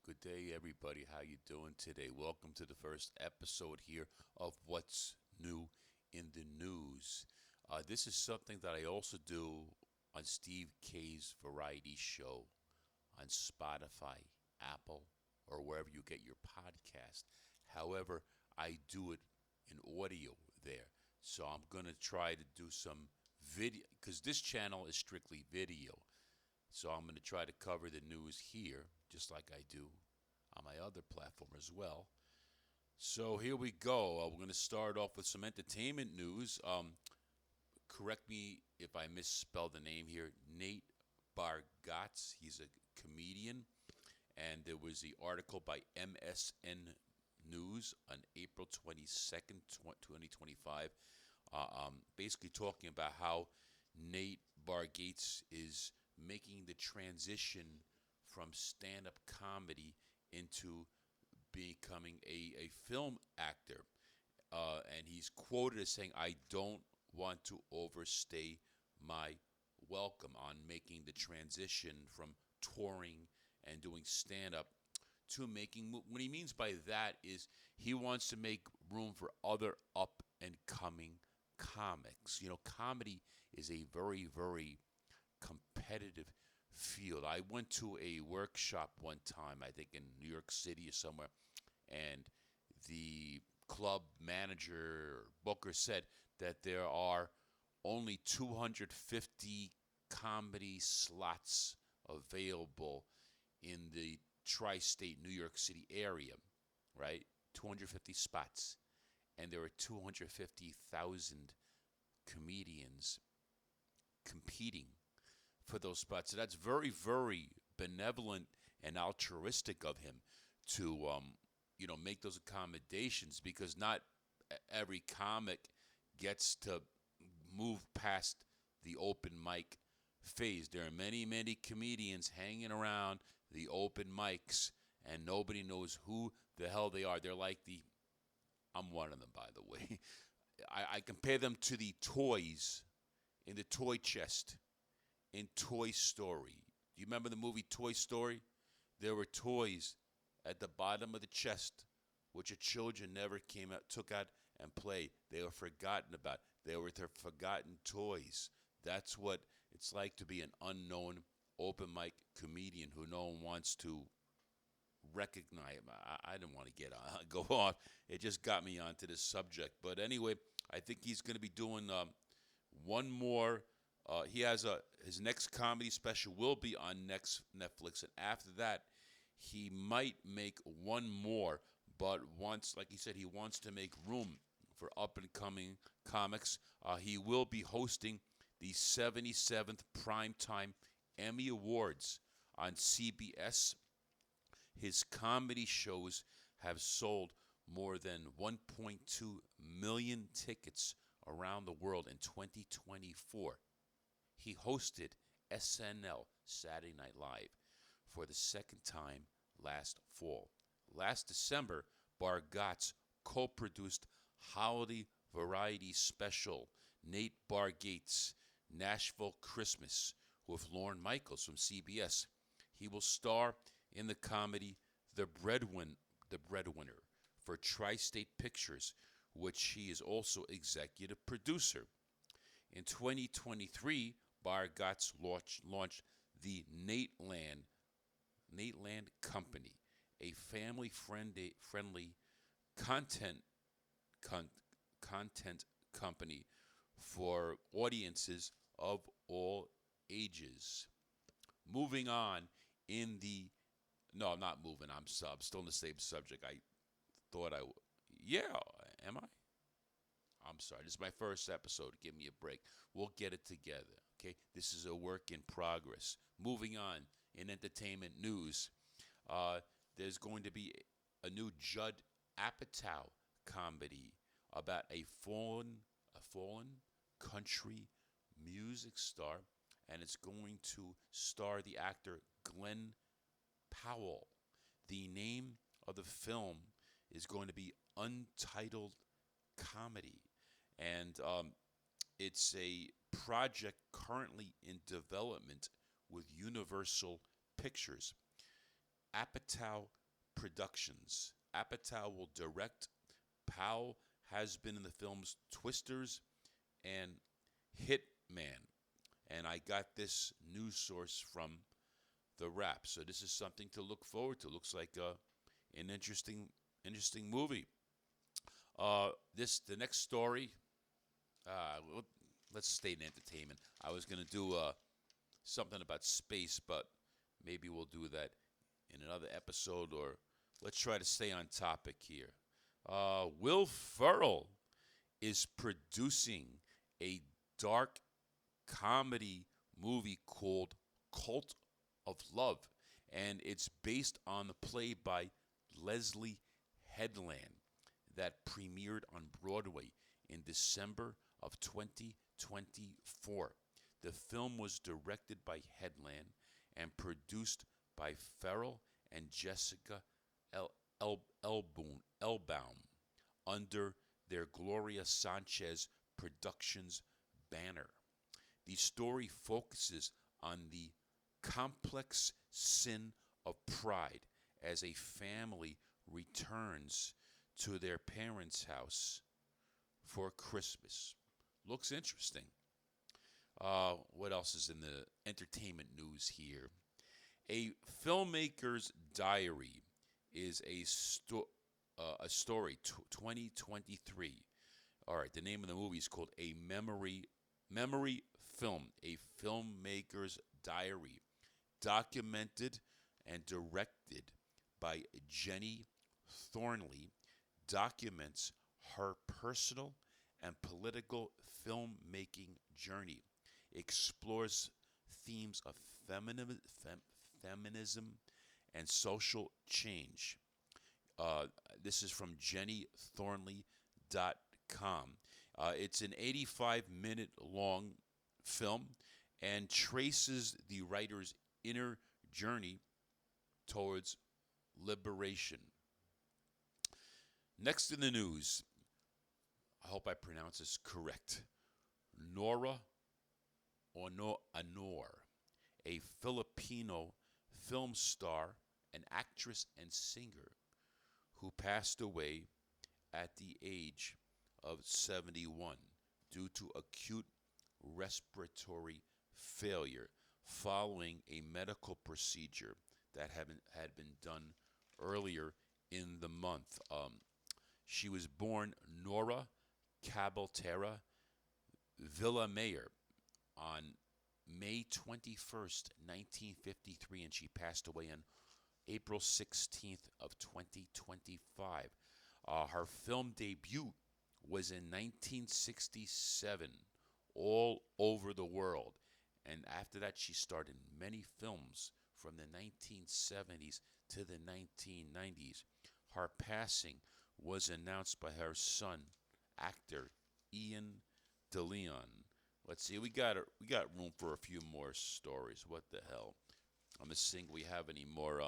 Good day, everybody. How you doing today? Welcome to the first episode here of What's New in the News. This is something that I also do on Steve K's variety show on Spotify, Apple, or wherever you get your podcast. However, I do it in audio there. So I'm going to try to do some video because this channel is strictly video. So I'm going to try to cover the news here, just like I do on my other platform as well. So here we go. We're going to start off with some entertainment news. Correct me if I misspelled the name here. Nate Bargatze. He's a comedian, and there was the article by MSN News on April 22nd, 2025, basically talking about how Nate Bargatze is making the transition from stand up comedy into becoming a film actor. And he's quoted as saying, I don't want to overstay my welcome on making the transition from touring and doing stand up to making. What he means by that is he wants to make room for other up and coming comics. You know, comedy is a very, very competitive field. I went to a workshop one time, I think in New York City or somewhere, and the club manager or booker said that there are only 250 comedy slots available in the tri state New York City area, right? 250 spots. And there are 250,000 comedians competing for those spots. So that's very, very benevolent and altruistic of him to, make those accommodations because not every comic gets to move past the open mic phase. There are many, many comedians hanging around the open mics, and nobody knows who the hell they are. They're like I'm one of them, by the way. I compare them to the toys in the toy chest in Toy Story. Do you remember the movie Toy Story? There were toys at the bottom of the chest which the children never took out and played. They were forgotten about. They were their forgotten toys. That's what it's like to be an unknown open mic comedian who no one wants to recognize. I didn't want to go on. It just got me onto this subject. But anyway, I think he's going to be doing one more. He has his next comedy special will be on next Netflix, and after that, he might make one more. But like he said, he wants to make room for up and coming comics. He will be hosting the 77th Primetime Emmy Awards on CBS. His comedy shows have sold more than 1.2 million tickets around the world in 2024. He hosted SNL, Saturday Night Live, for the second time last fall. Last December, Bargatze co-produced holiday variety special Nate Bargatze, Nashville Christmas, with Lorne Michaels from CBS. He will star in the comedy The Breadwinner for Tri-State Pictures, which he is also executive producer. In 2023, Bargatze launched the Nateland Company, a family-friendly content content company for audiences of all ages. Moving on in the no, I'm not moving. I'm still in the same subject. I thought yeah, am I? I'm sorry. This is my first episode. Give me a break. We'll get it together. Okay, this is a work in progress. Moving on in entertainment news, there's going to be a new Judd Apatow comedy about a fallen country music star, and it's going to star the actor Glenn Powell. The name of the film is going to be Untitled Comedy, and it's a project currently in development with Universal Pictures. Apatow Productions. Apatow will direct. Powell has been in the films Twisters and Hitman. And I got this news source from The Wrap. So this is something to look forward to. Looks like an interesting movie. The next story. Let's stay in entertainment. I was gonna do something about space, but maybe we'll do that in another episode. Or let's try to stay on topic here. Will Ferrell is producing a dark comedy movie called Cult of Love, and it's based on the play by Leslie Headland that premiered on Broadway in December of 2024. The film was directed by Headland and produced by Ferrell and Jessica Elbaum under their Gloria Sanchez Productions banner. The story focuses on the complex sin of pride as a family returns to their parents' house for Christmas. Looks interesting. What else is in the entertainment news here? A Filmmaker's Diary is a story, 2023. All right, the name of the movie is called A Memory Film, A Filmmaker's Diary, documented and directed by Jeni Thornley, documents her personal and political filmmaking journey, explores themes of feminism and social change. This is from JeniThornley.com. It's an 85-minute long film and traces the writer's inner journey towards liberation. Next in the news, I hope I pronounce this correct. Nora Aunor, a Filipino film star, an actress and singer who passed away at the age of 71 due to acute respiratory failure following a medical procedure that had been done earlier in the month. She was born Nora Cabaltera Villamayor on May 21st, 1953, and she passed away on April 16th of 2025. Her film debut was in 1967 all over the world. And after that, she starred in many films from the 1970s to the 1990s. Her passing was announced by her son, actor Ian DeLeon. Let's see, we got room for a few more stories. What the hell? I'm just seeing if we have any more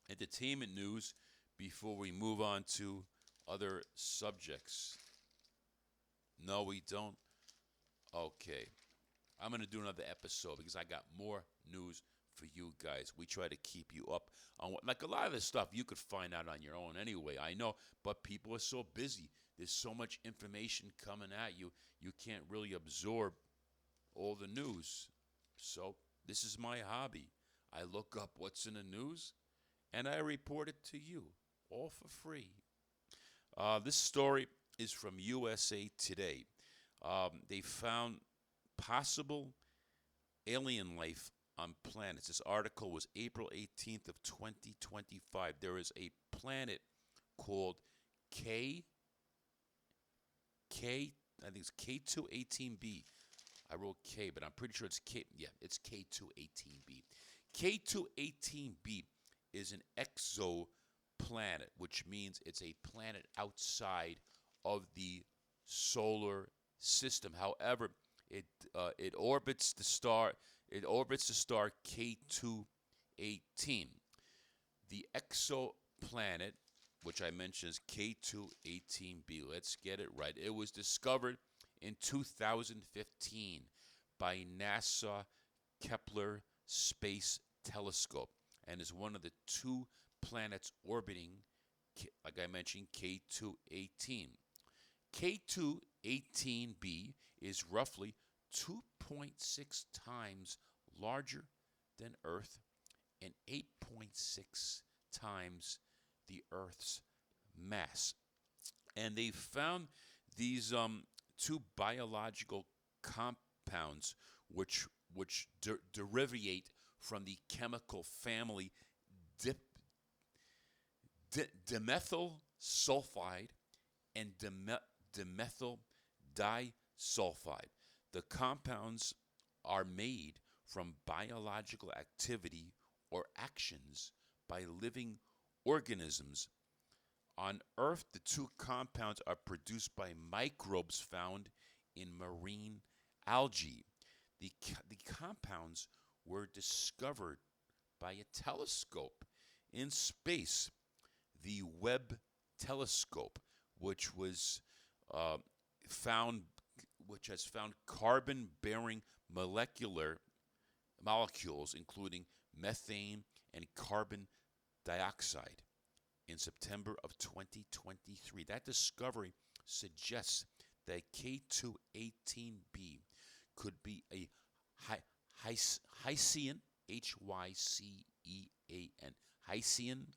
entertainment news before we move on to other subjects. No, we don't. Okay. I'm going to do another episode because I got more news for you guys. We try to keep you up on what, like a lot of this stuff you could find out on your own anyway. I know, but people are so busy. There's so much information coming at you. You can't really absorb all the news. So this is my hobby. I look up what's in the news and I report it to you, all for free. This story is from USA Today. They found possible alien life on planets. This article was April 18th of 2025. There is a planet called I think it's K218b. I wrote K, but I'm pretty sure it's K. Yeah, it's K218b. K218b is an exoplanet, which means it's a planet outside of the solar system. However, it orbits the star. It orbits the star K218. The exoplanet, which I mentioned, is K218b. Let's get it right. It was discovered in 2015 by NASA Kepler Space Telescope. and is one of the two planets orbiting, like I mentioned, K2-18. K2-18b is roughly 2.6 times larger than Earth and 8.6 times the Earth's mass. And they found these two biological compounds which derivate from the chemical family dimethyl sulfide and dimethyl disulfide. The compounds are made from biological activity or actions by living organisms. On Earth, the two compounds are produced by microbes found in marine algae. The compounds were discovered by a telescope in space, the Webb telescope, which was which has found carbon-bearing molecules, including methane and carbon dioxide, in September of 2023. That discovery suggests that K2-18b could be a Hycean, Hycean, Hycean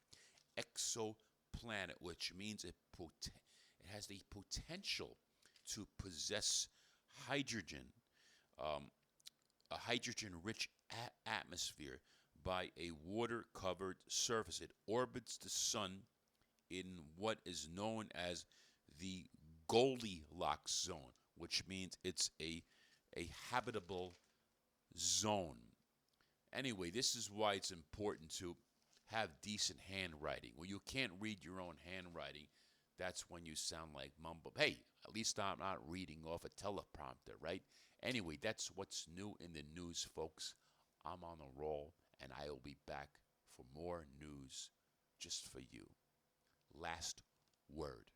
exoplanet, which means it has the potential to possess hydrogen, a hydrogen-rich atmosphere by a water-covered surface. It orbits the sun in what is known as the Goldilocks zone, which means it's a habitable zone. Anyway, this is why it's important to have decent handwriting. When you can't read your own handwriting, that's when you sound like mumble. Hey, at least I'm not reading off a teleprompter, right? Anyway, that's what's new in the news, folks. I'm on a roll, and I will be back for more news just for you. Last word.